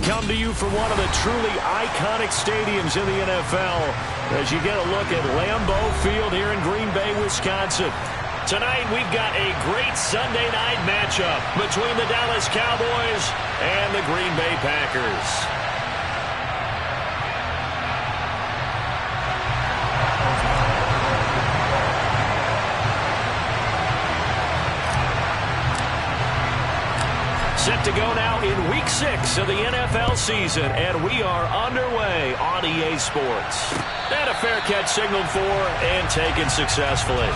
come to you from one of the truly iconic stadiums in the NFL as you get a look at Lambeau Field here in Green Bay, Wisconsin. Tonight, we've got a great Sunday night matchup between the Dallas Cowboys and the Green Bay Packers. Set to go now in Week 6 of the NFL season, and we are underway on EA Sports. And a fair catch signaled for and taken successfully.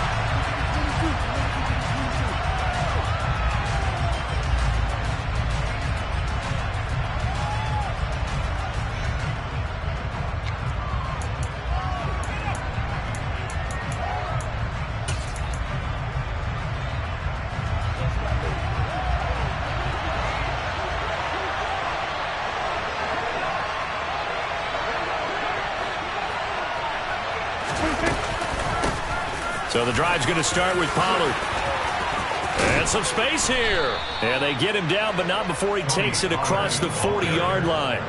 So the drive's going to start with Pollard. And some space here. And they get him down, but not before he takes it across the 40-yard line.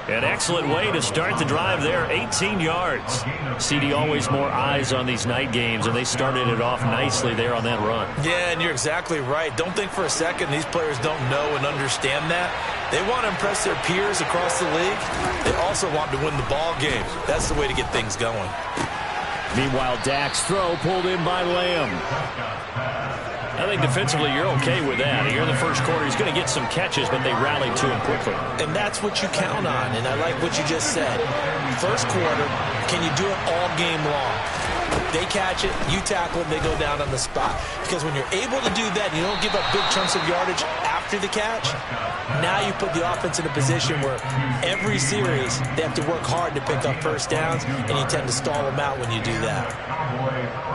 An excellent way to start the drive there, 18 yards. CD, always more eyes on these night games, and they started it off nicely there on that run. Yeah, and you're exactly right. Don't think for a second these players don't know and understand that. They want to impress their peers across the league. They also want to win the ball game. That's the way to get things going. Meanwhile, Dak's throw pulled in by Lamb. I think defensively you're okay with that. Here in the first quarter, he's going to get some catches, but they rallied to him quickly. And that's what you count on, and I like what you just said. First quarter, can you do it all game long? They catch it, you tackle it, they go down on the spot. Because when you're able to do that, you don't give up big chunks of yardage after the catch. Now you put the offense in a position where every series they have to work hard to pick up first downs, and you tend to stall them out when you do that.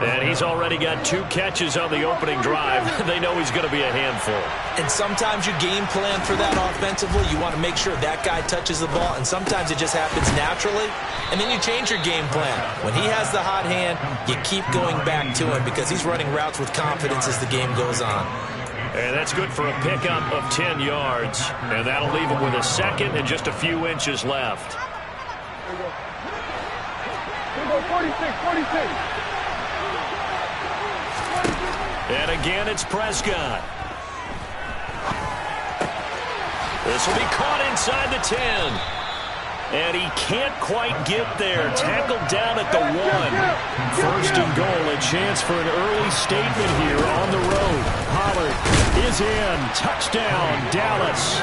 And he's already got 2 catches on the opening drive. They know he's going to be a handful. And sometimes you game plan for that offensively. You want to make sure that guy touches the ball, and sometimes it just happens naturally. And then you change your game plan. When he has the hot hand, you keep going back to him because he's running routes with confidence as the game goes on. And that's good for a pickup of 10 yards. And that'll leave him with a second and just a few inches left. 46. And again, it's Prescott. This will be caught inside the 10. And he can't quite get there. Tackled down at the 1. First and goal, a chance for an early statement here on the road. Pollard is in. Touchdown, Dallas.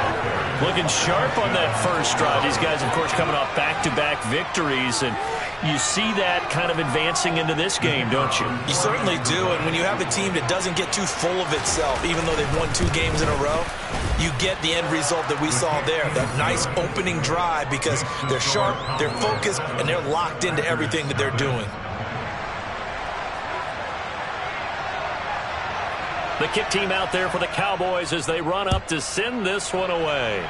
Looking sharp on that first drive. These guys, of course, coming off back-to-back victories. And you see that kind of advancing into this game, don't you? You certainly do. And when you have a team that doesn't get too full of itself, even though they've won 2 games in a row, you get the end result that we saw there. That nice opening drive because they're sharp, they're focused, and they're locked into everything that they're doing. The kick team out there for the Cowboys as they run up to send this one away.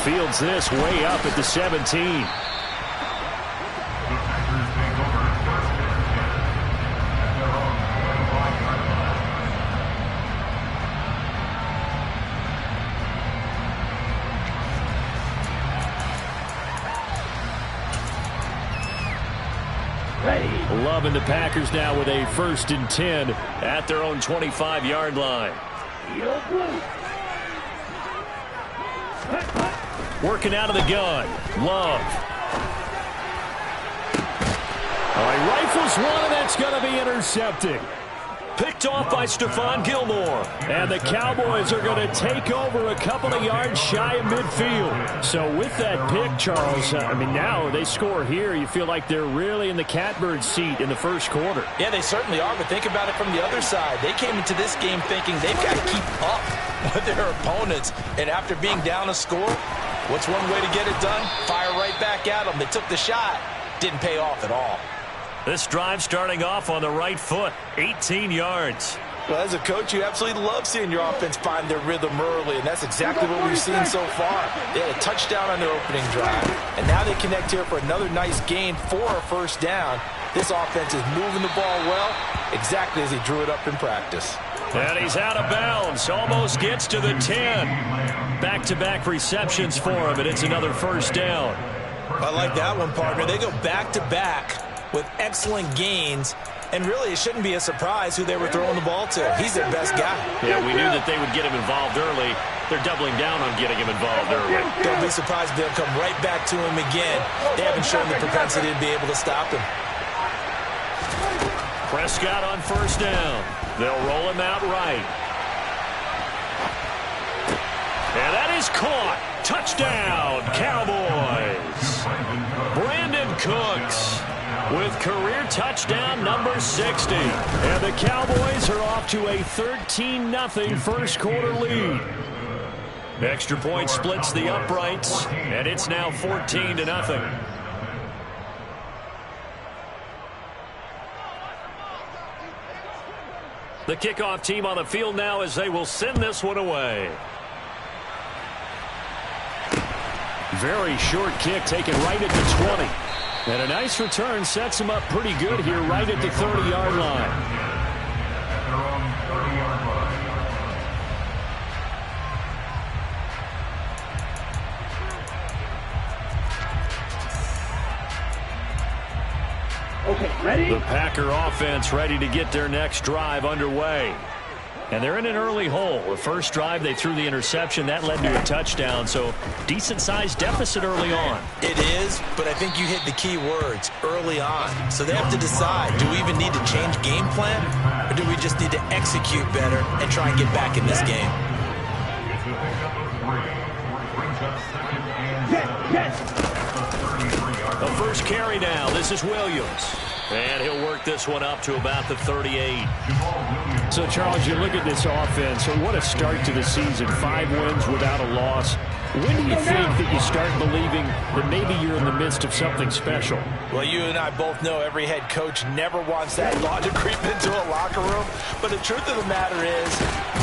Fields this way up at the 17. Loving the Packers now with a 1st and 10 at their own 25-yard line. Working out of the gun. Love. He rifles one, and that's going to be intercepted. Picked off by Stephon Gilmore. And the Cowboys are going to take over a couple of yards shy of midfield. So with that pick, Charles, now they score here. You feel like they're really in the catbird seat in the first quarter. Yeah, they certainly are, but think about it from the other side. They came into this game thinking they've got to keep up with their opponents. And after being down a score, what's one way to get it done? Fire right back at them. They took the shot. Didn't pay off at all. This drive starting off on the right foot, 18 yards. Well, as a coach, you absolutely love seeing your offense find their rhythm early, and that's exactly what we've seen so far. They had a touchdown on their opening drive, and now they connect here for another nice gain for a first down. This offense is moving the ball well, exactly as he drew it up in practice. And he's out of bounds, almost gets to the 10. back-to-back receptions for him, and it's another first down. I like that one, partner. They go back-to-back with excellent gains, and really it shouldn't be a surprise who they were throwing the ball to. He's their best guy. Yeah, we knew that they would get him involved early. They're doubling down on getting him involved early. Don't be surprised if they'll come right back to him again. They haven't shown the propensity to be able to stop him. Prescott on first down. They'll roll him out right. And that is caught. Touchdown, Cowboys. Brandon Cooks with career touchdown number 60. And the Cowboys are off to a 13-0 first quarter lead. Extra point splits the uprights, and it's now 14-0. The kickoff team on the field now as they will send this one away. Very short kick taken right at the 20. And a nice return sets him up pretty good here right at the 30-yard line. Okay, ready? The Packer offense ready to get their next drive underway. And they're in an early hole. The first drive, they threw the interception. That led to a touchdown, so decent-sized deficit early on. It is, but I think you hit the key words, early on. So they have to decide, do we even need to change game plan, or do we just need to execute better and try and get back in this game? The first carry now. This is Williams. And he'll work this one up to about the 38. So, Charles, you look at this offense, and what a start to the season. 5 wins without a loss. When do you think that you start believing that maybe you're in the midst of something special? Well, you and I both know every head coach never wants that thought to creep into a locker room. But the truth of the matter is,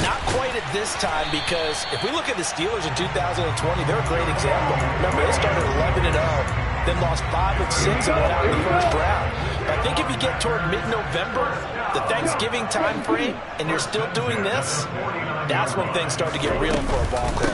not quite at this time, because if we look at the Steelers in 2020, they're a great example. Remember, they started 11-0, then lost 5 of 6 and went out in the first round. But I think if you get toward mid-November, the Thanksgiving time frame, and you're still doing this, that's when things start to get real for a ball club.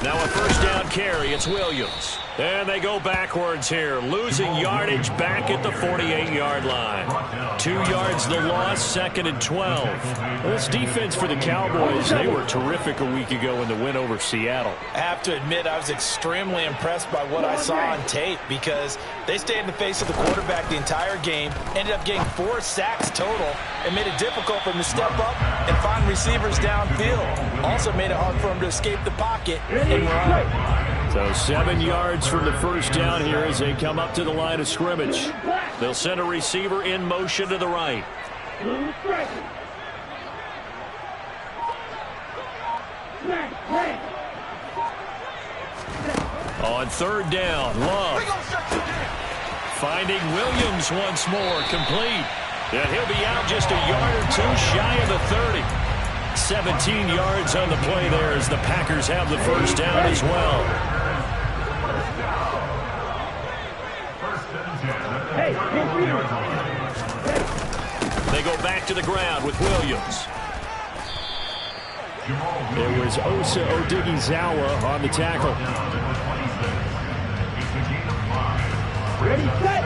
Now a first down carry. It's Williams. And they go backwards here, losing yardage back at the 48-yard line. 2 yards the loss, 2nd and 12. Well, this defense for the Cowboys, they were terrific a week ago in the win over Seattle. I have to admit, I was extremely impressed by what I saw on tape because they stayed in the face of the quarterback the entire game, ended up getting 4 sacks total, and made it difficult for him to step up and find receivers downfield. Also made it hard for him to escape the pocket and run. So 7 yards from the first down here as they come up to the line of scrimmage. They'll send a receiver in motion to the right. On 3rd down, Love. Finding Williams once more, complete. And he'll be out just a yard or 2 shy of the 30. 17 yards on the play there as the Packers have the first down as well. They go back to the ground with Williams. It was Osa Odighizuwa on the tackle. Ready, set.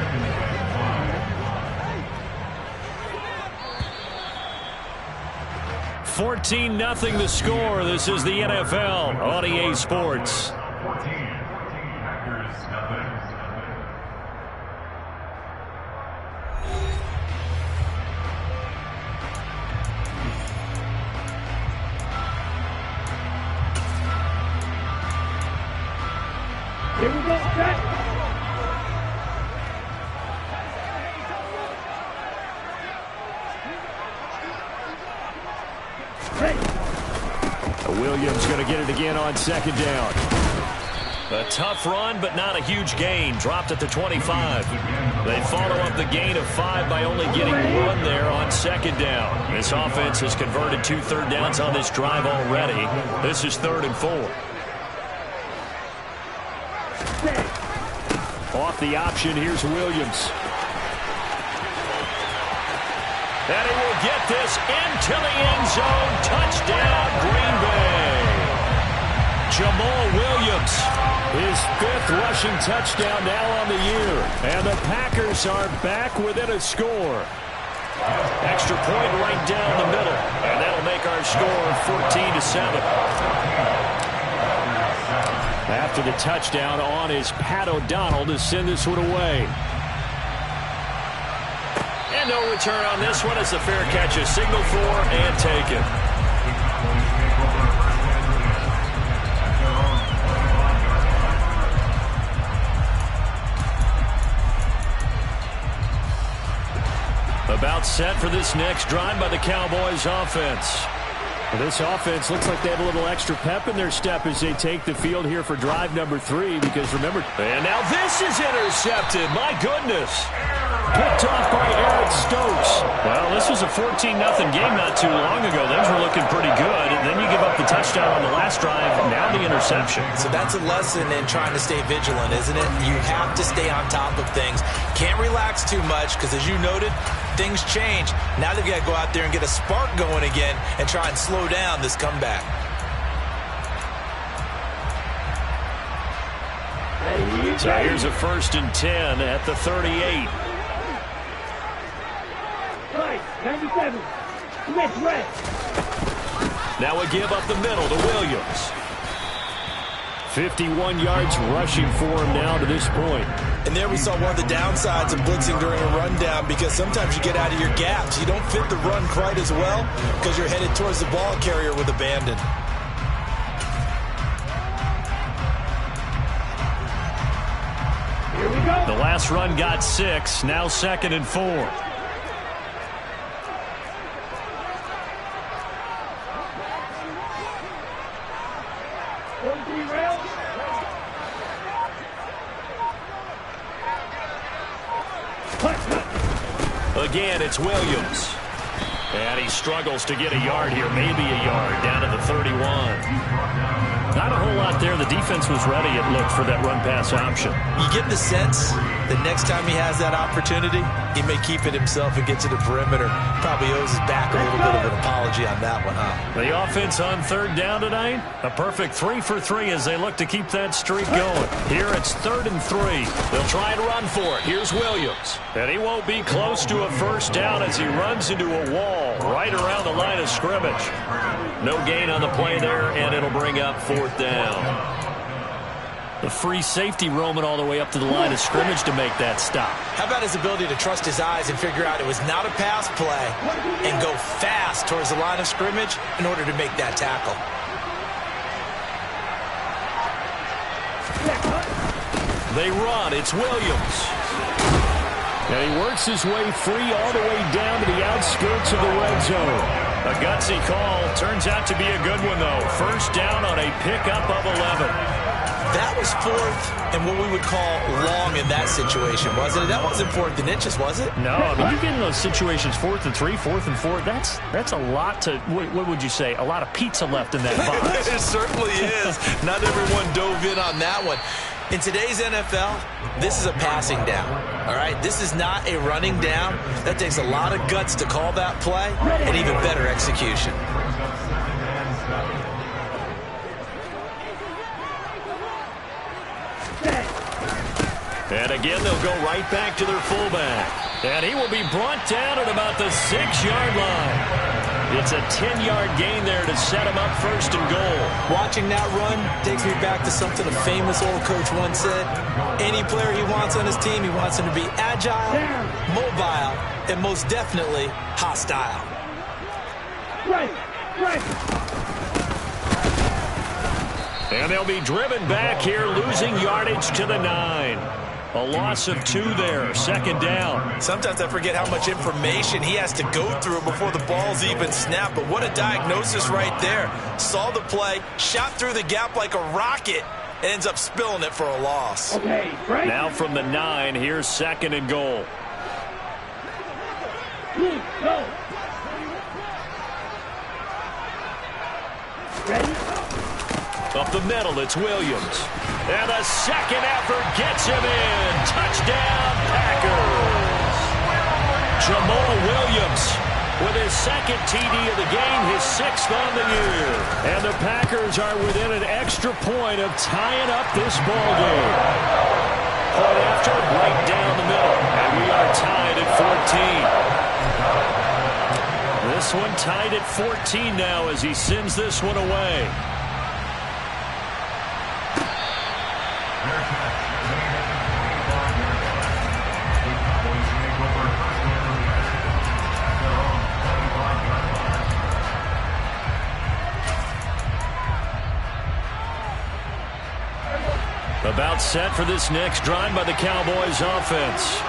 14-0 the score. This is the NFL on EA Sports. Here we go, set. Williams going to get it again on 2nd down. A tough run, but not a huge gain. Dropped at the 25. They follow up the gain of 5 by only getting 1 there on 2nd down. This offense has converted 2 third downs on this drive already. This is 3rd and 4. Off the option, here's Williams. And he will get this into the end zone. Touchdown, Green Bay. Jamal Williams, his 5th rushing touchdown now on the year. And the Packers are back within a score. Extra point right down the middle. And that'll make our score 14-7. After the touchdown on is Pat O'Donnell to send this one away. And no return on this one as the fair catch is signaled for and taken. About set for this next drive by the Cowboys offense. This offense looks like they have a little extra pep in their step as they take the field here for drive number 3 because remember, and now this is intercepted. My goodness. Picked off by Eric Stokes. Well, this was a 14-0 game not too long ago. Things were looking pretty good. And then you give up the touchdown on the last drive. Now the interception. So that's a lesson in trying to stay vigilant, isn't it? You have to stay on top of things. Can't relax too much because, as you noted, things change. Now they've got to go out there and get a spark going again and try and slow down this comeback. So here's a 1st and 10 at the 38. Right, 97. Smith, red. Now we give up the middle to Williams. 51 yards rushing for him now to this point. And there we saw one of the downsides of blitzing during a rundown because sometimes you get out of your gaps. You don't fit the run quite as well because you're headed towards the ball carrier with abandon. Here we go. The last run got 6. Now 2nd and 4. Again, it's Williams. And he struggles to get a yard here, maybe a yard, down to the 31. Not a whole lot there. The defense was ready, it looked, for that run-pass option. You get the sense that next time he has that opportunity, he may keep it himself and get to the perimeter. Probably owes his back a little bit of an apology on that one, huh? The offense on 3rd down tonight, a perfect 3 for 3 as they look to keep that streak going. Here it's 3rd and 3. They'll try and run for it. Here's Williams. And he won't be close to a 1st down as he runs into a wall right around the line of scrimmage. No gain on the play there, and it'll bring up 4th down. The free safety roaming all the way up to the line of scrimmage to make that stop. How about his ability to trust his eyes and figure out it was not a pass play and go fast towards the line of scrimmage in order to make that tackle. They run. It's Williams. And he works his way free all the way down to the outskirts of the red zone. A gutsy call. Turns out to be a good one, though. 1st down on a pickup of 11. That was 4th and what we would call long in that situation, wasn't it? That wasn't 4th and inches, was it? No, I mean, you get in those situations 4th and 3, 4th and 4. That's a lot to, what would you say, a lot of pizza left in that box. It certainly is. Not everyone dove in on that one. In today's NFL, this is a passing down, all right? This is not a running down. That takes a lot of guts to call that play and even better execution. And again, they'll go right back to their fullback. And he will be brought down at about the 6-yard line. It's a 10-yard gain there to set him up 1st and goal. Watching that run takes me back to something a famous old coach once said. Any player he wants on his team, he wants him to be agile, mobile, and most definitely hostile. Right. And they'll be driven back here, losing yardage to the 9. A loss of 2 there, 2nd down. Sometimes I forget how much information he has to go through before the ball's even snapped, but what a diagnosis right there. Saw the play, shot through the gap like a rocket, and ends up spilling it for a loss. Okay, right. Now from the 9, here's 2nd and goal. Go. Ready? Up the middle, it's Williams. And the 2nd effort gets him in. Touchdown, Packers. Jamal Williams with his second TD of the game, his 6th on the year. And the Packers are within an extra point of tying up this ball game. Point after, right down the middle. And we are tied at 14. This one tied at 14 now as he sends this one away. About set for this next drive by the Cowboys offense.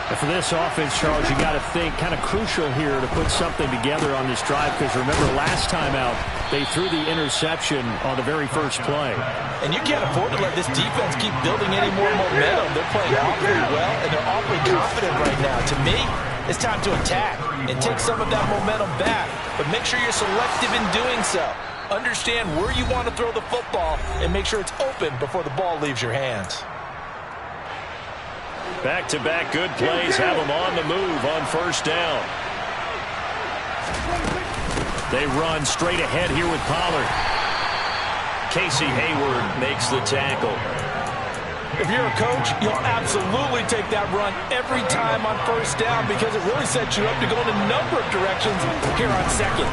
And for this offense, Charles, you got to think kind of crucial here to put something together on this drive, because remember last time out they threw the interception on the very first play. And you can't afford to let this defense keep building any more momentum. They're playing awfully well, and they're awfully confident right now. To me, it's time to attack and take some of that momentum back, but make sure you're selective in doing so. Understand where you want to throw the football and make sure it's open before the ball leaves your hands. Back-to-back good plays have them on the move on first down. They run straight ahead here with Pollard. Casey Hayward makes the tackle. If you're a coach, you'll absolutely take that run every time on first down because it really sets you up to go in a number of directions here on second.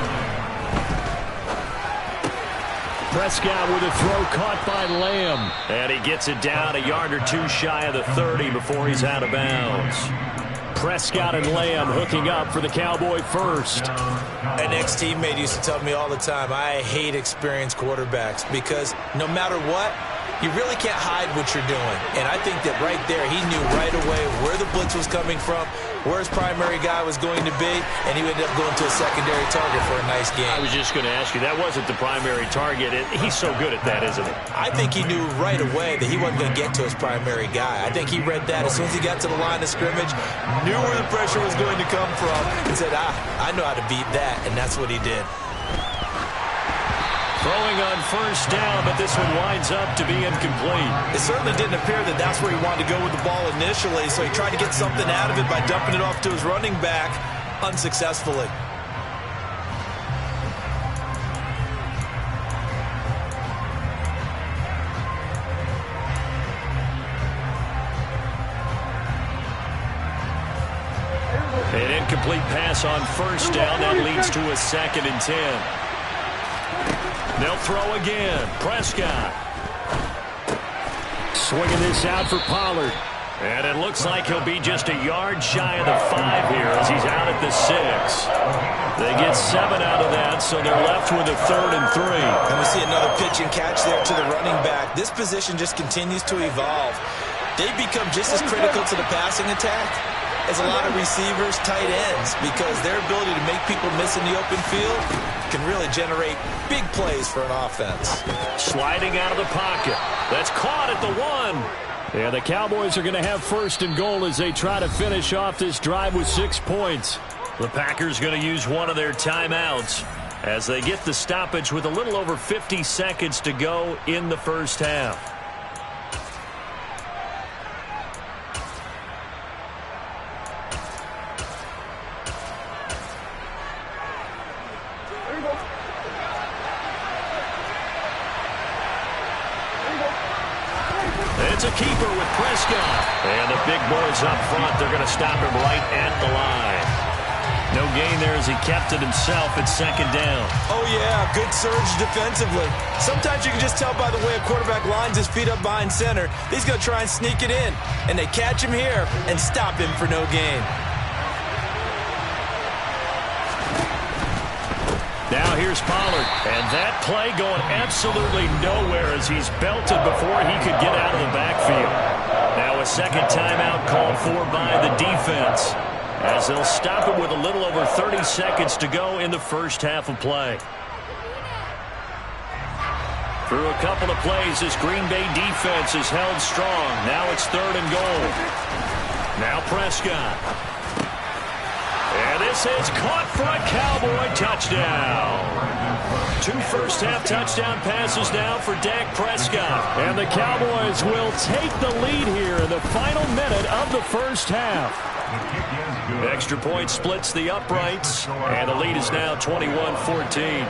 Prescott with a throw caught by Lamb. And he gets it down a yard or two shy of the 30 before he's out of bounds. Prescott and Lamb hooking up for the Cowboy first. An ex-teammate used to tell me all the time, I hate experienced quarterbacks because no matter what, you really can't hide what you're doing. And I think that right there, he knew right away where the blitz was coming from, where his primary guy was going to be, and he ended up going to a secondary target for a nice game. I was just going to ask you, that wasn't the primary target. He's so good at that, isn't he? I think he knew right away that he wasn't going to get to his primary guy. I think he read that as soon as he got to the line of scrimmage, knew where the pressure was going to come from, and said, I know how to beat that, and that's what he did. Throwing on first down, but this one winds up to be incomplete. It certainly didn't appear that that's where he wanted to go with the ball initially, so he tried to get something out of it by dumping it off to his running back unsuccessfully. An incomplete pass on first down. That leads to a 2nd and 10. They'll throw again. Prescott. Swinging this out for Pollard. And it looks like he'll be just a yard shy of the 5 here as he's out at the 6. They get 7 out of that, so they're left with a 3rd and 3. And we see another pitch and catch there to the running back. This position just continues to evolve. They become just as critical to the passing attack as a lot of receivers, tight ends, because their ability to make people miss in the open field can really generate big plays for an offense. Sliding out of the pocket. That's caught at the 1. Yeah, the Cowboys are going to have 1st and goal as they try to finish off this drive with 6 points. The Packers going to use one of their timeouts as they get the stoppage with a little over 50 seconds to go in the first half. It's a keeper with Prescott. And the big boys up front, they're going to stop him right at the line. No gain there as he kept it himself at 2nd down. Oh, yeah, good surge defensively. Sometimes you can just tell by the way a quarterback lines his feet up behind center. He's going to try and sneak it in. And they catch him here and stop him for no gain. Now here's Pollard, and that play going absolutely nowhere as he's belted before he could get out of the backfield. Now a 2nd timeout called for by the defense as they'll stop it with a little over 30 seconds to go in the first half of play. Through a couple of plays, this Green Bay defense is held strong. Now it's 3rd and goal. Now Prescott. And This is caught for a Cowboy touchdown. 2 first-half touchdown passes now for Dak Prescott. And the Cowboys will take the lead here in the final minute of the first half. Extra point splits the uprights, and the lead is now 21-14.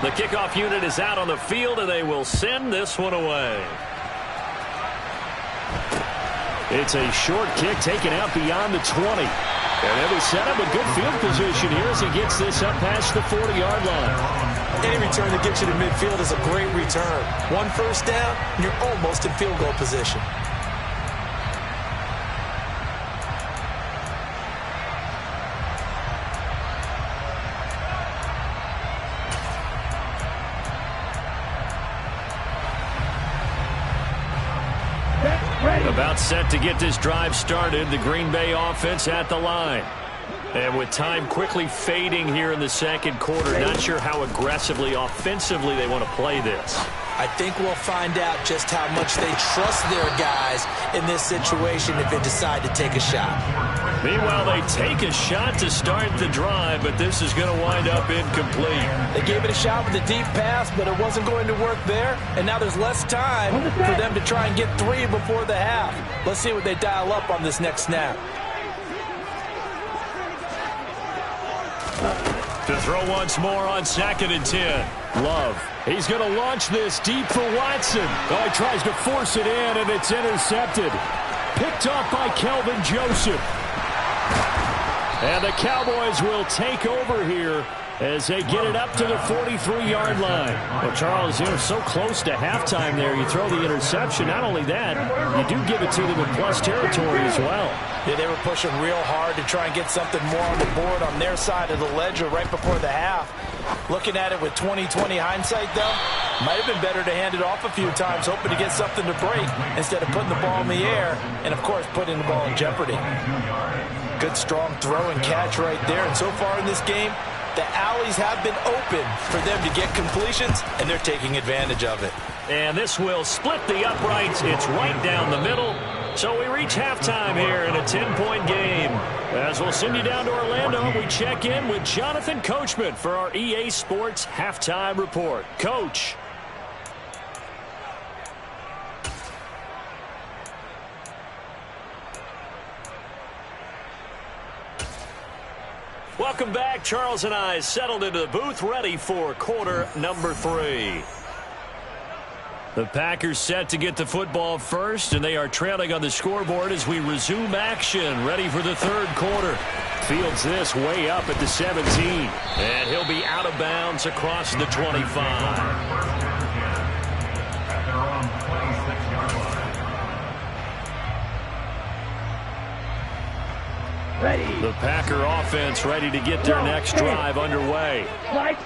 The kickoff unit is out on the field, and they will send this one away. It's a short kick taken out beyond the 20. And they'll be set up a good field position here as he gets this up past the 40-yard line. Any return that gets you to midfield is a great return. 1 first down, and you're almost in field goal position. About set to get this drive started, the Green Bay offense at the line. And with time quickly fading here in the second quarter, not sure how aggressively, offensively they want to play this. I think we'll find out just how much they trust their guys in this situation if they decide to take a shot. Meanwhile, they take a shot to start the drive, but this is going to wind up incomplete. They gave it a shot with a deep pass, but it wasn't going to work there. And now there's less time for them to try and get 3 before the half. Let's see what they dial up on this next snap. To throw once more on 2nd and 10. Love. He's going to launch this deep for Watson. Oh, he tries to force it in, and it's intercepted. Picked off by Kelvin Joseph. And the Cowboys will take over here as they get it up to the 43-yard line. Well, Charles, you're so close to halftime there. You throw the interception. Not only that, you do give it to them in plus territory as well. Yeah, they were pushing real hard to try and get something more on the board on their side of the ledger right before the half. Looking at it with 20/20 hindsight, though, might have been better to hand it off a few times, hoping to get something to break instead of putting the ball in the air and, of course, putting the ball in jeopardy. Good, strong throw and catch right there. And so far in this game, the alleys have been open for them to get completions, and they're taking advantage of it. And this will split the uprights. It's right down the middle. So we reach halftime here in a 10-point game. As we'll send you down to Orlando, we check in with Jonathan Coachman for our EA Sports Halftime Report. Coach. Welcome back. Charles and I settled into the booth, ready for quarter number 3. The Packers set to get the football first, and they are trailing on the scoreboard as we resume action, ready for the third quarter. Fields this way up at the 17, and he'll be out of bounds across the 25. The Packer offense ready to get their next drive underway.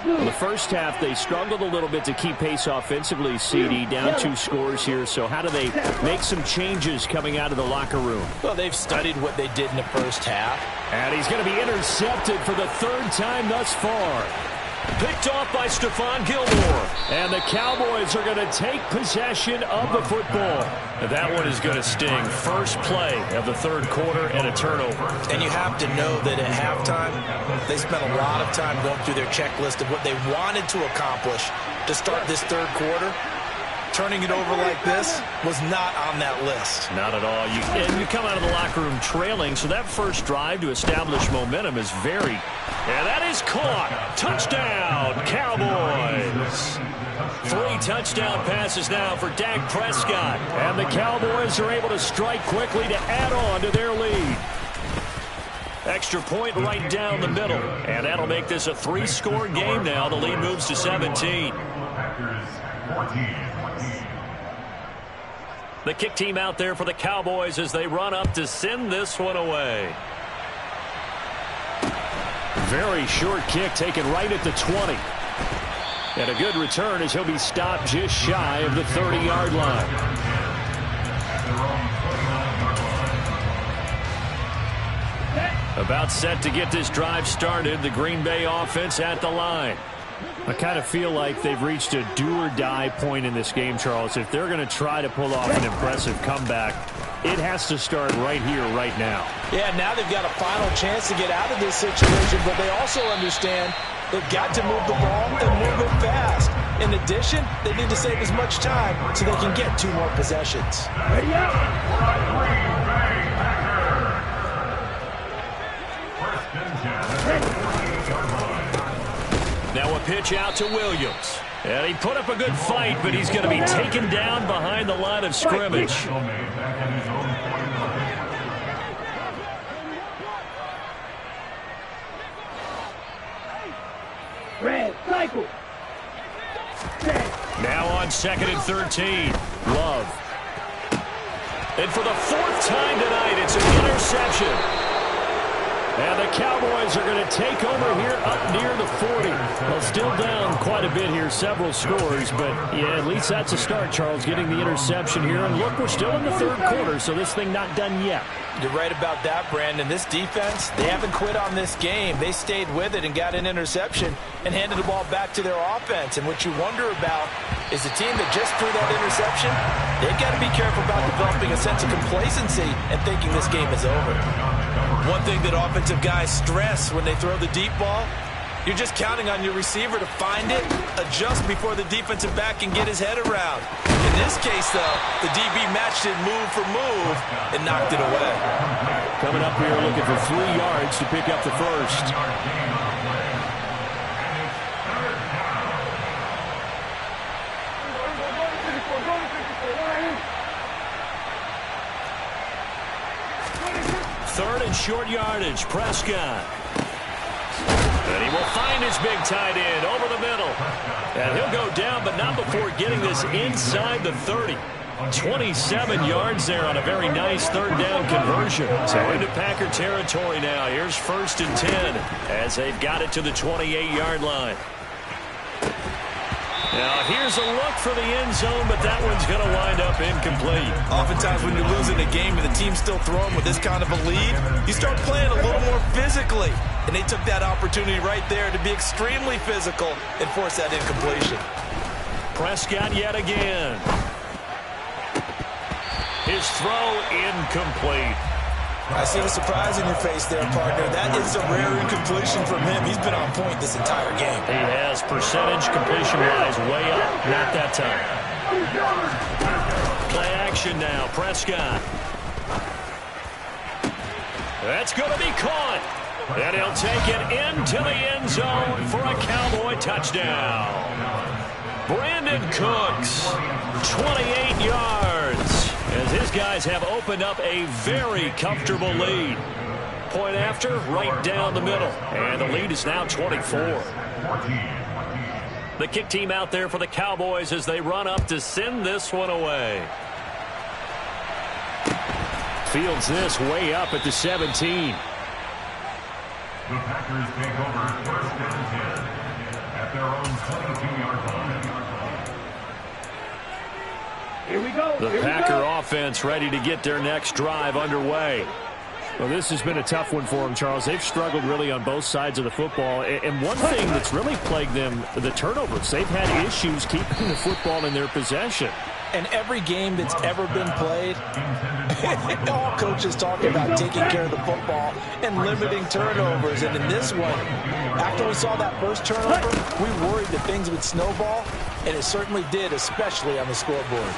In the first half, they struggled a little bit to keep pace offensively, CD, down 2 scores here. So how do they make some changes coming out of the locker room? Well, they've studied what they did in the first half. And he's going to be intercepted for the 3rd time thus far. Picked off by Stephon Gilmore. And the Cowboys are going to take possession of the football. And that one is going to sting. First play of the 3rd quarter and a turnover. And you have to know that at halftime, they spent a lot of time going through their checklist of what they wanted to accomplish to start this 3rd quarter. Turning it over like this was not on that list. Not at all. And you come out of the locker room trailing, so that first drive to establish momentum is very... And that is caught. Touchdown, Cowboys. 3 touchdown passes now for Dak Prescott. And the Cowboys are able to strike quickly to add on to their lead. Extra point right down the middle. And that'll make this a 3-score game now. The lead moves to 17. The kick team out there for the Cowboys as they run up to send this one away. Very short kick taken right at the 20. And a good return as he'll be stopped just shy of the 30-yard line. About set to get this drive started, the Green Bay offense at the line. I kind of feel like they've reached a do-or-die point in this game, Charles. If they're going to try to pull off an impressive comeback, it has to start right here, right now. Yeah, now they've got a final chance to get out of this situation, but they also understand they've got to move the ball and move it fast. In addition, they need to save as much time so they can get 2 more possessions. Ready up. Now a pitch out to Williams. And he put up a good fight, but he's going to be taken down behind the line of scrimmage. Red, cycle. Now on 2nd and 13. Love. And for the 4th time tonight, it's an interception. And the Cowboys are going to take over here up near the 40. Well, still down quite a bit here, several scores. But, yeah, at least that's a start, Charles, getting the interception here. And, look, we're still in the 3rd quarter, so this thing not done yet. You're right about that, Brandon. This defense, they haven't quit on this game. They stayed with it and got an interception and handed the ball back to their offense. And what you wonder about is the team that just threw that interception, they've got to be careful about developing a sense of complacency and thinking this game is over. One thing that offensive guys stress when they throw the deep ball, you're just counting on your receiver to find it, adjust before the defensive back can get his head around. In this case, though, the DB matched it move for move and knocked it away. Coming up here looking for 3 yards to pick up the first. Third and short yardage, Prescott. And he will find his big tight end over the middle. And he'll go down, but not before getting this inside the 30. 27 yards there on a very nice 3rd down conversion. So into Packer territory now. Here's 1st and 10 as they've got it to the 28-yard line. Now, here's a look for the end zone, but that one's going to wind up incomplete. Oftentimes when you're losing a game and the team's still throwing with this kind of a lead, you start playing a little more physically. And they took that opportunity right there to be extremely physical and force that incompletion. Prescott yet again. His throw incomplete. I see the surprise in your face there, partner. That is a rare incompletion from him. He's been on point this entire game. He has percentage completion-wise way up. Not that time. Play action now. Prescott. That's going to be caught. And he'll take it into the end zone for a Cowboy touchdown. Brandon Cooks, 28 yards. As his guys have opened up a very comfortable lead. Point after, right down the middle. And the lead is now 24. The kick team out there for the Cowboys as they run up to send this one away. Fields this way up at the 17. The Packers take over 1st and 10 at their own 22-yard line. Here we go. The Packer offense ready to get their next drive underway. Well, this has been a tough one for them, Charles. They've struggled really on both sides of the football. And one thing that's really plagued them, the turnovers. They've had issues keeping the football in their possession. And every game that's ever been played, all coaches talk about taking care of the football and limiting turnovers. And in this one, after we saw that first turnover, we worried that things would snowball, and it certainly did, especially on the scoreboard.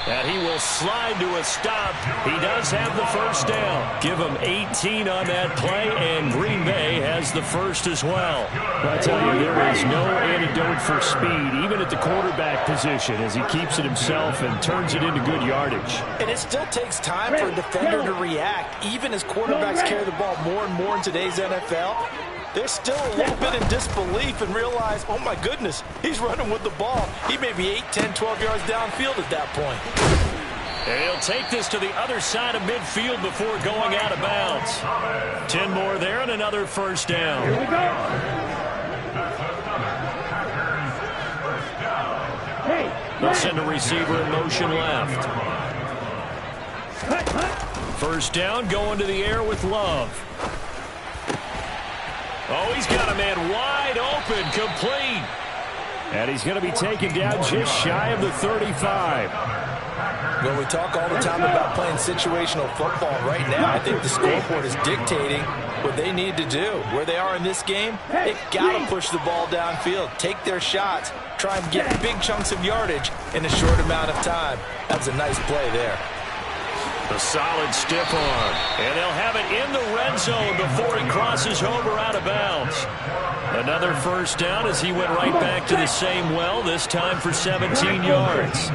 And he will slide to a stop. He does have the first down. Give him 18 on that play, and Green Bay has the first as well. But I tell you, there is no antidote for speed, even at the quarterback position, as he keeps it himself and turns it into good yardage. And it still takes time for a defender to react, even as quarterbacks carry the ball more and more in today's NFL. They're still a little bit in disbelief and realize, oh my goodness, he's running with the ball. He may be 8, 10, 12 yards downfield at that point. And he'll take this to the other side of midfield before going out of bounds. 10 more there and another first down. Here we go. Hey, They'll send a receiver in motion left. First down going to the air with Love. Oh, he's got a man wide open, complete. And he's going to be taken down just shy of the 35. Well, we talk all the time about playing situational football. Right now, I think the scoreboard is dictating what they need to do. Where they are in this game, they've got to push the ball downfield, take their shots, try and get big chunks of yardage in a short amount of time. That's a nice play there. A solid stiff arm. And they'll have it in the red zone before he crosses over out of bounds. Another first down as he went right back to the same well, this time for 17 yards.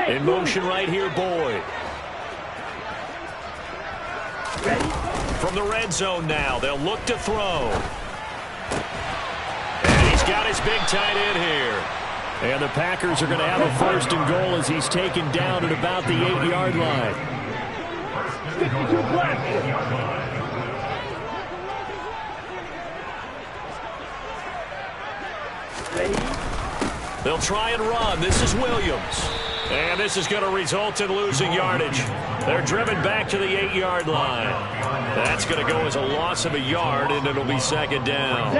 In motion right here, Boyd. From the red zone now, they'll look to throw. And he's got his big tight end here. And the Packers are going to have a first and goal as he's taken down at about the 8-yard line. They'll try and run. This is Williams. And this is going to result in losing yardage. They're driven back to the 8-yard line. That's going to go as a loss of a yard, and it'll be second down.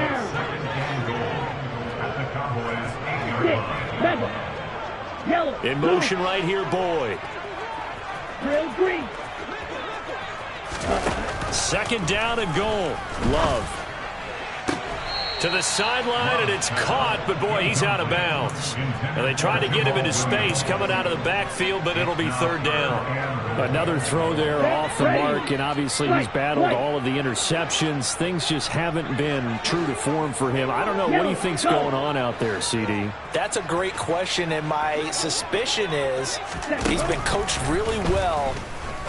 In motion right here, Boyd. Second down and goal. Love. To the sideline, and it's caught, but boy, he's out of bounds. And they tried to get him into space coming out of the backfield, but it'll be third down. Another throw there off the mark, and obviously he's battled all of the interceptions. Things just haven't been true to form for him. I don't know. What do you think's going on out there, CD? That's a great question, and my suspicion is he's been coached really well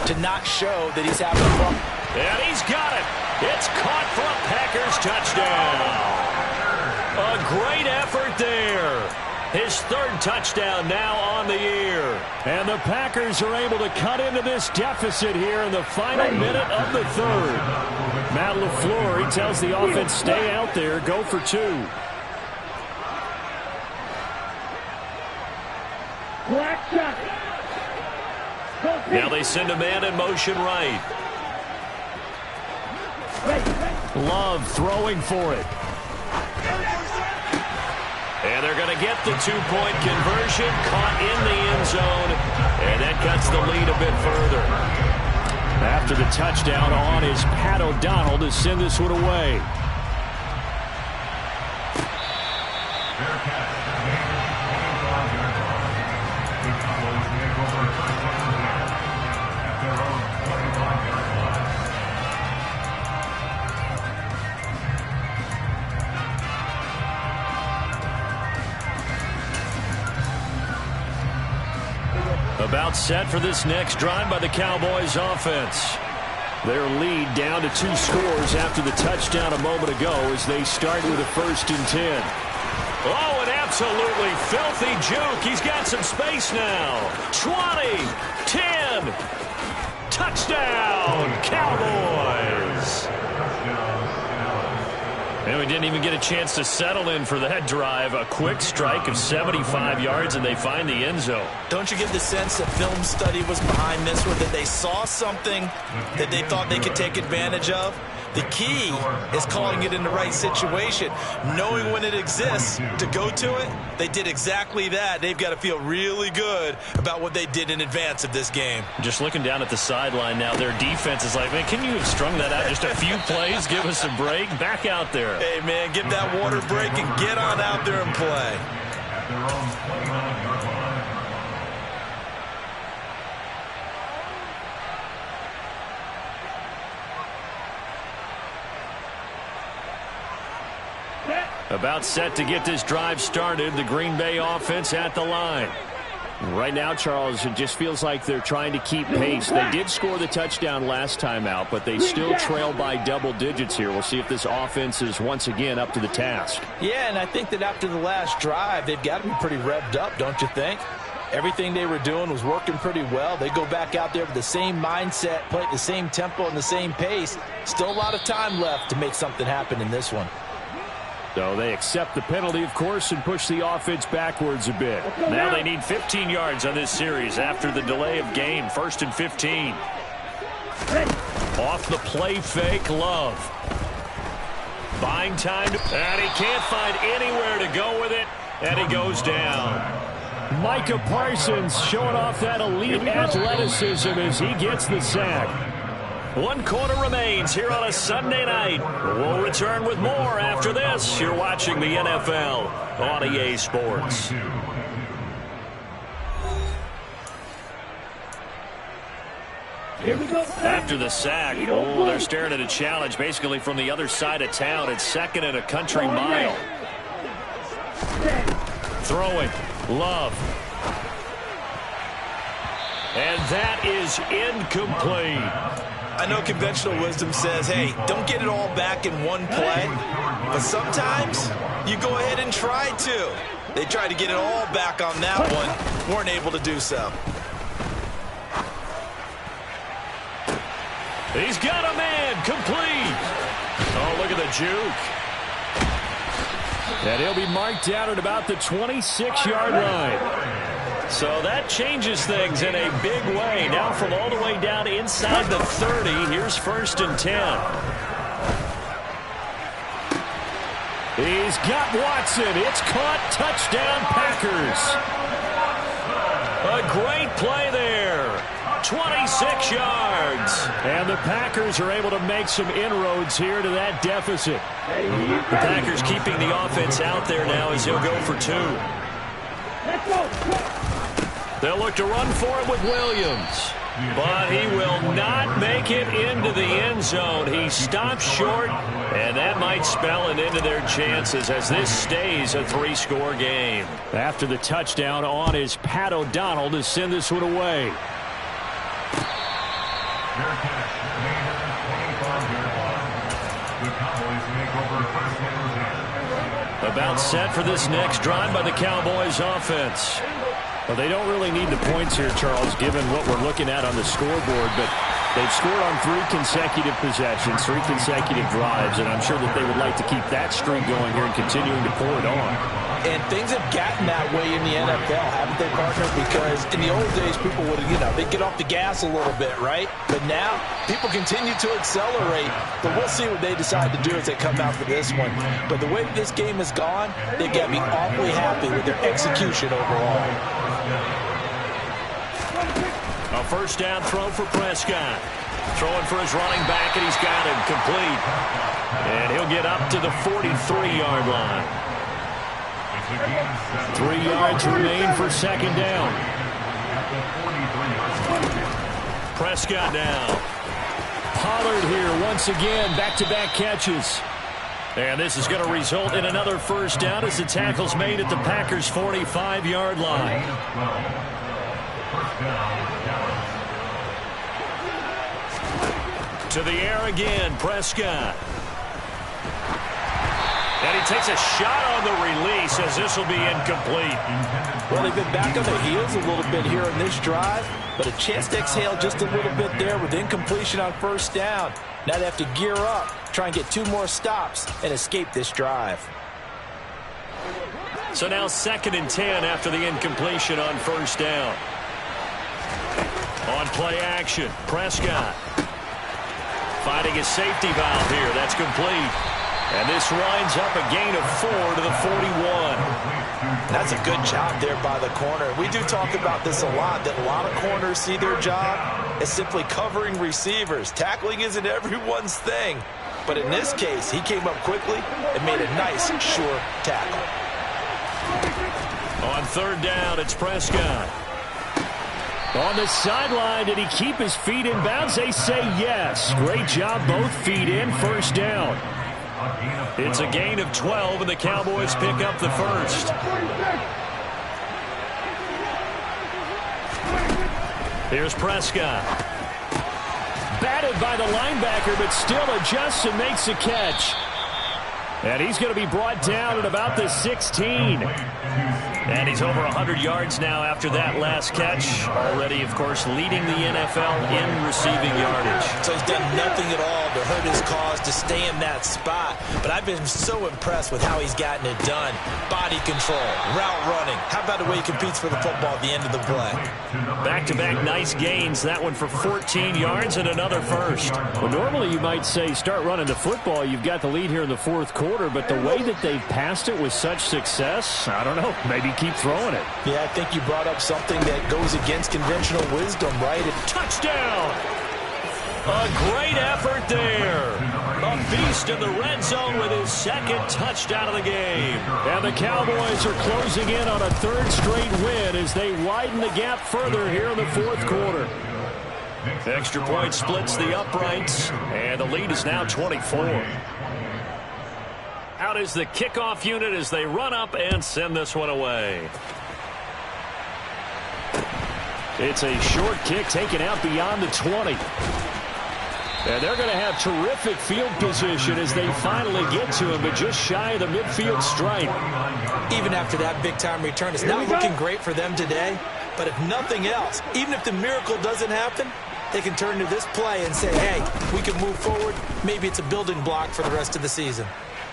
to not show that he's having fun. And he's got it. It's caught for a Packers touchdown. A great effort there. His third touchdown now on the year. And the Packers are able to cut into this deficit here in the final minute of the third. Matt LaFleur, he tells the offense, stay out there, go for two. Now they send a man in motion right. Love throwing for it. And they're going to get the two-point conversion, caught in the end zone, and that cuts the lead a bit further. After the touchdown on is Pat O'Donnell to send this one away. About set for this next drive by the Cowboys offense. Their lead down to 2 scores after the touchdown a moment ago as they start with a 1st and 10. Oh, an absolutely filthy juke. He's got some space now. 20, 10, touchdown, Cowboys. And we didn't even get a chance to settle in for that drive. A quick strike of 75 yards, and they find the end zone. Don't you get the sense that film study was behind this one, that they saw something that they thought they could take advantage of? The key is calling it in the right situation, knowing when it exists to go to it. They did exactly that. They've got to feel really good about what they did in advance of this game. Just looking down at the sideline now, their defense is like, man, can you have strung that out just a few plays? Give us a break. Back out there. Hey, man, give that water break and get on out there and play. At their own 29-yard line. About set to get this drive started. The Green Bay offense at the line. Right now, Charles, it just feels like they're trying to keep pace. They did score the touchdown last time out, but they still trail by double digits here. We'll see if this offense is once again up to the task. Yeah, and I think that after the last drive, they've got to be pretty revved up, don't you think? Everything they were doing was working pretty well. They go back out there with the same mindset, play at the same tempo and the same pace. Still a lot of time left to make something happen in this one. So they accept the penalty, of course, and push the offense backwards a bit. Now they need 15 yards on this series after the delay of game. 1st and 15. Off the play fake, Love. Buying time, and he can't find anywhere to go with it. And he goes down. Micah Parsons showing off that elite athleticism as he gets the sack. 1 quarter remains here on a Sunday night. We'll return with more after this. You're watching the NFL on EA Sports. Here we go. After the sack, they're staring at a challenge basically from the other side of town. It's 2nd and a country mile. Throwing. Love. And that is incomplete. I know conventional wisdom says, hey, don't get it all back in one play. But sometimes you go ahead and try to. They tried to get it all back on that one. Weren't able to do so. He's got a man. Complete. Oh, look at the juke. And he'll be marked down at about the 26-yard line. So that changes things in a big way. Now from all the way down inside the 30, here's 1st and 10. He's got Watson. It's caught. Touchdown, Packers. A great play there. 26 yards. And the Packers are able to make some inroads here to that deficit. The Packers keeping the offense out there now as he'll go for 2. Let's go. They'll look to run for it with Williams. But he will not make it into the end zone. He stops short, and that might spell an end to their chances as this stays a 3-score game. After the touchdown on is Pat O'Donnell to send this one away. About set for this next drive by the Cowboys offense. Well, they don't really need the points here, Charles, given what we're looking at on the scoreboard, but they've scored on 3 consecutive possessions, 3 consecutive drives, and I'm sure that they would like to keep that streak going here and continuing to pour it on. And things have gotten that way in the NFL, haven't they, partner? Because in the old days, people would, they'd get off the gas a little bit, right? But now, people continue to accelerate. But we'll see what they decide to do as they come out for this one. But the way this game has gone, they've got to be awfully happy with their execution overall. A 1st down throw for Prescott. Throwing for his running back, and he's got him complete. And he'll get up to the 43-yard line. 3 yards remain for 2nd down. Prescott now. Pollard here once again, back-to-back catches. And this is going to result in another 1st down as the tackle's made at the Packers' 45-yard line. To the air again, Prescott. And he takes a shot on the release as this will be incomplete. Well, they've been back on their heels a little bit here on this drive, but a chance to exhale just a little bit there with incompletion on 1st down. Now they have to gear up, try and get 2 more stops, and escape this drive. So now 2nd and 10 after the incompletion on 1st down. On play action, Prescott. Finding his safety valve here. That's complete. And this winds up a gain of 4 to the 41. That's a good job there by the corner. We do talk about this a lot, that a lot of corners see their job as simply covering receivers. Tackling isn't everyone's thing. But in this case, he came up quickly and made a nice, sure tackle. On 3rd down, it's Prescott. On the sideline, did he keep his feet in bounds? They say yes. Great job, both feet in, 1st down. It's a gain of 12, and the Cowboys pick up the 1st. Here's Prescott. Batted by the linebacker, but still adjusts and makes a catch. And he's going to be brought down at about the 16. And he's over 100 yards now after that last catch. Already, of course, leading the NFL in receiving yardage. So he's done nothing at all to hurt his cause, to stay in that spot. But I've been so impressed with how he's gotten it done. Body control, route running. How about the way he competes for the football at the end of the play? Back-to-back nice gains. That one for 14 yards and another first. Well, normally you might say start running the football. You've got the lead here in the fourth quarter, but the way that they've passed it with such success, I don't know, maybe keep throwing it. Yeah, I think you brought up something that goes against conventional wisdom, right? Touchdown! A great effort there. A beast in the red zone with his second touchdown of the game. And the Cowboys are closing in on a third straight win as they widen the gap further here in the fourth quarter. Extra point splits the uprights, and the lead is now 24. Out is the kickoff unit as they run up and send this one away. It's a short kick taken out beyond the 20. And they're going to have terrific field position as they finally get to him, but just shy of the midfield stripe. Even after that big-time return, it's not looking great for them today. But if nothing else, even if the miracle doesn't happen, they can turn to this play and say, hey, we can move forward. Maybe it's a building block for the rest of the season.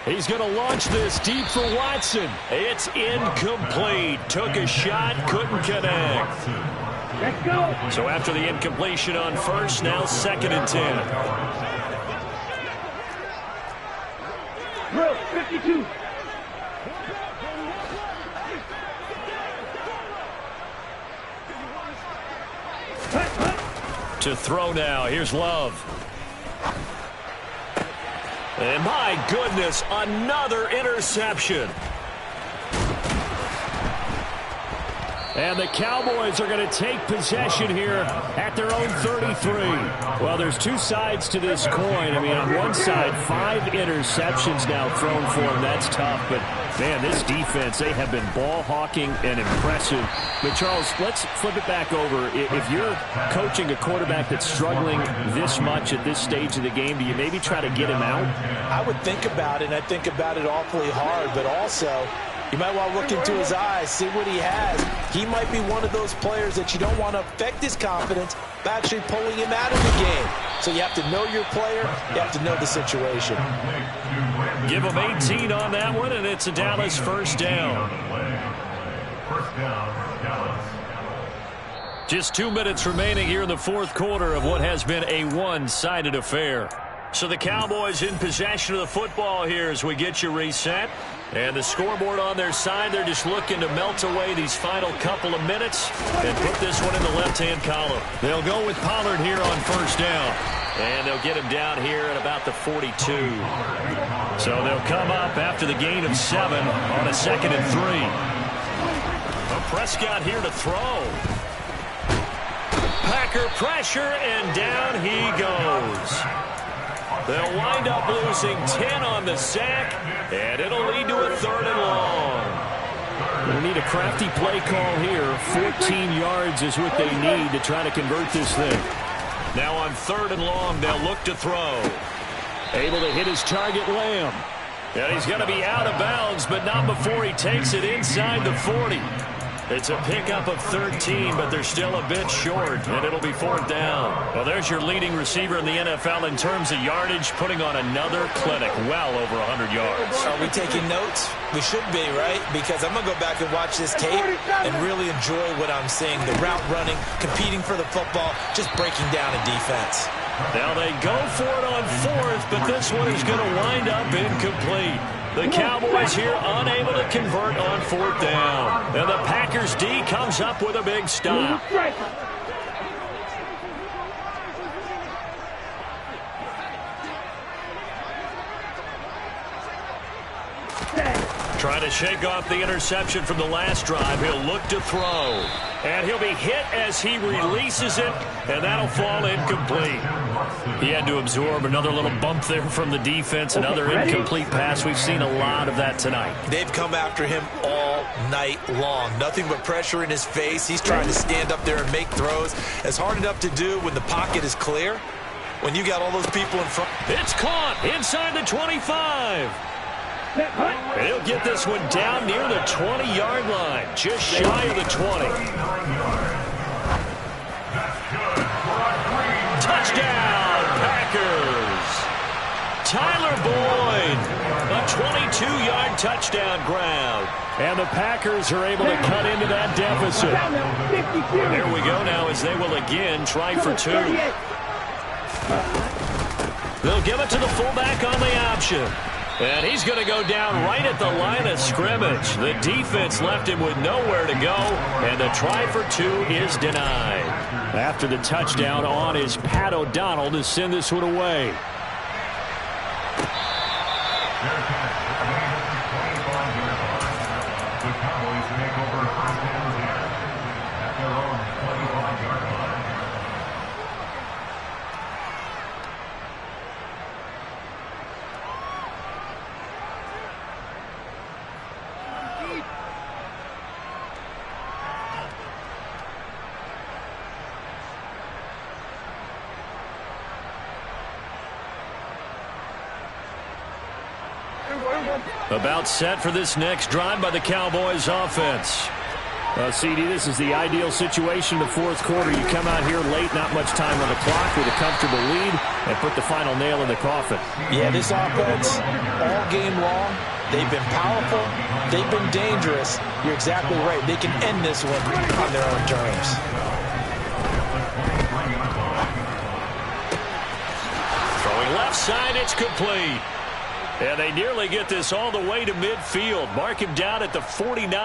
He's going to launch this deep for Watson. It's incomplete. Took a shot, couldn't connect. Let's go. So after the incompletion on first, now 2nd and 10. Drill 52. To throw now. Here's Love. And my goodness, another interception. And the Cowboys are going to take possession here at their own 33. Well, there's two sides to this coin. I mean, on one side, 5 interceptions now thrown for them. That's tough. But, man, this defense, they have been ball hawking and impressive. But, Charles, let's flip it back over. If you're coaching a quarterback that's struggling this much at this stage of the game, do you maybe try to get him out? I would think about it, and I think about it awfully hard. But also, you might want to look into his eyes, see what he has. He might be one of those players that you don't want to affect his confidence by actually pulling him out of the game. So you have to know your player. You have to know the situation. Give him 18 on that one, and it's a Dallas first down. First down, Dallas. Just 2 minutes remaining here in the fourth quarter of what has been a one-sided affair. So the Cowboys in possession of the football here as we get you reset. And the scoreboard on their side, they're just looking to melt away these final couple of minutes and put this one in the left-hand column. They'll go with Pollard here on first down. And they'll get him down here at about the 42. So they'll come up after the gain of 7 on a 2nd and 3. Prescott here to throw. Packer pressure, and down he goes. They'll wind up losing 10 on the sack, and it'll lead to a 3rd and long. We need a crafty play call here. 14 yards is what they need to try to convert this thing. Now on 3rd and long, they'll look to throw. Able to hit his target, Lamb. And he's going to be out of bounds, but not before he takes it inside the 40. It's a pickup of 13, but they're still a bit short, and it'll be 4th down. Well, there's your leading receiver in the NFL in terms of yardage, putting on another clinic, well over 100 yards. Are we taking notes? We should be, right? Because I'm going to go back and watch this tape and really enjoy what I'm seeing. The route running, competing for the football, just breaking down a defense. Now they go for it on 4th, but this one is going to wind up incomplete. The Cowboys here unable to convert on 4th down. And the Packers D comes up with a big stop. Trying to shake off the interception from the last drive. He'll look to throw. And he'll be hit as he releases it, and that'll fall incomplete. He had to absorb another little bump there from the defense, another incomplete pass. We've seen a lot of that tonight. They've come after him all night long. Nothing but pressure in his face. He's trying to stand up there and make throws. It's hard enough to do when the pocket is clear. When you got all those people in front. It's caught inside the 25. And he'll get this one down near the 20-yard line, just shy of the 20. Touchdown, Packers! Tyler Boyd, a 22-yard touchdown grab. And the Packers are able to cut into that deficit. There we go now as they will again try for two. They'll give it to the fullback on the option. And he's going to go down right at the line of scrimmage. The defense left him with nowhere to go, and the try for two is denied. After the touchdown on is Pat O'Donnell to send this one away. The Cowboys take over first and 10 at their own 25-yard line. About set for this next drive by the Cowboys offense. CD, this is the ideal situation in the fourth quarter. You come out here late, not much time on the clock with a comfortable lead, and put the final nail in the coffin. Yeah, this offense, all game long, they've been powerful, they've been dangerous. You're exactly right. They can end this one on their own terms. Throwing left side, it's complete. And they nearly get this all the way to midfield. Mark him down at the 49.